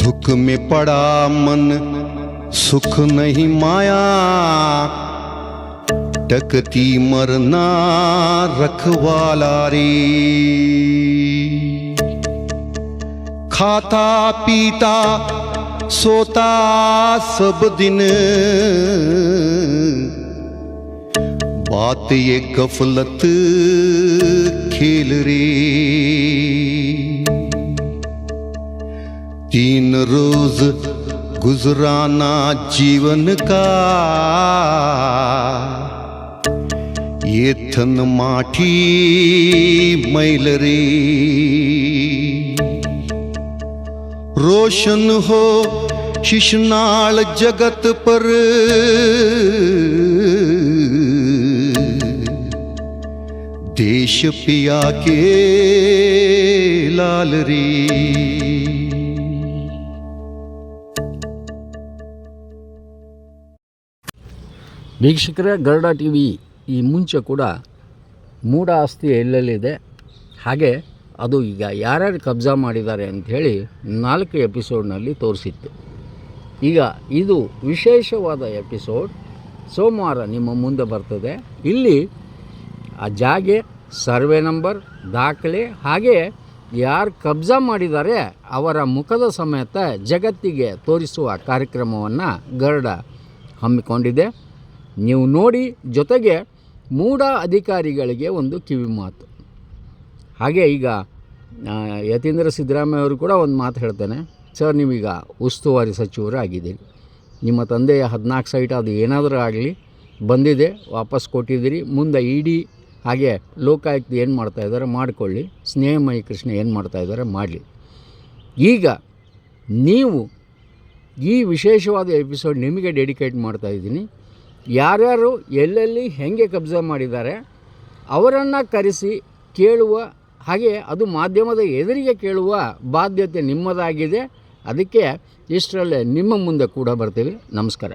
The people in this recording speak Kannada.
दुख में पड़ा मन सुख नहीं माया, टकती मरना रखवाला रे। खाता पीता सोता सब दिन, बात ये गफलत खेल रे। 3 रोज गुजराना जीवन का, ये थन माठी मैल रे। रोशन हो शिशनाल जगत पर, देश पिया के लाल रे। ವೀಕ್ಷಕರೇ, ಗರುಡ ಟಿ ವಿ ಈ ಮುಂಚೆ ಕೂಡ ಮೂಢ ಆಸ್ತಿ ಎಲ್ಲೆಲ್ಲಿದೆ, ಹಾಗೆ ಅದು ಈಗ ಯಾರ್ಯಾರು ಕಬ್ಜಾ ಮಾಡಿದ್ದಾರೆ ಅಂಥೇಳಿ 4 ಎಪಿಸೋಡ್ನಲ್ಲಿ ತೋರಿಸಿತ್ತು. ಈಗ ಇದು ವಿಶೇಷವಾದ ಎಪಿಸೋಡ್ ಸೋಮವಾರ ನಿಮ್ಮ ಮುಂದೆ ಬರ್ತದೆ. ಇಲ್ಲಿ ಆ ಜಾಗೆ, ಸರ್ವೆ ನಂಬರ್, ದಾಖಲೆ, ಹಾಗೆ ಯಾರು ಕಬ್ಜಾ ಮಾಡಿದ್ದಾರೆ ಅವರ ಮುಖದ ಸಮೇತ ಜಗತ್ತಿಗೆ ತೋರಿಸುವ ಕಾರ್ಯಕ್ರಮವನ್ನು ಗರುಡ ಹಮ್ಮಿಕೊಂಡಿದೆ. ನೀವು ನೋಡಿ, ಜೊತೆಗೆ ಮೂಢ ಅಧಿಕಾರಿಗಳಿಗೆ ಒಂದು ಕಿವಿ ಮಾತು. ಹಾಗೆ ಈಗ ಯತೀಂದ್ರ ಸಿದ್ದರಾಮಯ್ಯ ಅವರು ಕೂಡ ಒಂದು ಮಾತು ಹೇಳ್ತಾನೆ. ಸರ್, ನೀವೀಗ ಉಸ್ತುವಾರಿ ಸಚಿವರು ಆಗಿದ್ದೀರಿ, ನಿಮ್ಮ ತಂದೆಯ 14 ಸೈಟ್ ಅದು ಏನಾದರೂ ಆಗಲಿ ಬಂದಿದೆ, ವಾಪಸ್ ಕೊಟ್ಟಿದ್ದೀರಿ. ಮುಂದೆ ಇಡಿ ಹಾಗೆ ಲೋಕಾಯುಕ್ತ ಏನು ಮಾಡ್ತಾಯಿದ್ದಾರೆ ಮಾಡಿಕೊಳ್ಳಿ, ಸ್ನೇಹಮಯಿ ಕೃಷ್ಣ ಏನು ಮಾಡ್ತಾಯಿದ್ದಾರೆ ಮಾಡಲಿ. ಈಗ ನೀವು ಈ ವಿಶೇಷವಾದ ಎಪಿಸೋಡ್ ನಿಮಗೆ ಡೆಡಿಕೇಟ್ ಮಾಡ್ತಾಯಿದ್ದೀನಿ. ಯಾರ್ಯಾರು ಎಲ್ಲೆಲ್ಲಿ ಹೇಗೆ ಕಬ್ಜಾ ಮಾಡಿದ್ದಾರೆ ಅವರನ್ನು ಕರೆಸಿ ಕೇಳುವ ಹಾಗೆ ಅದು ಮಾಧ್ಯಮದ ಎದುರಿಗೆ ಕೇಳುವ ಬಾಧ್ಯತೆ ನಿಮ್ಮದಾಗಿದೆ. ಅದಕ್ಕೆ ಇಷ್ಟರಲ್ಲೇ ನಿಮ್ಮ ಮುಂದೆ ಕೂಡ ಬರ್ತೀವಿ. ನಮಸ್ಕಾರ.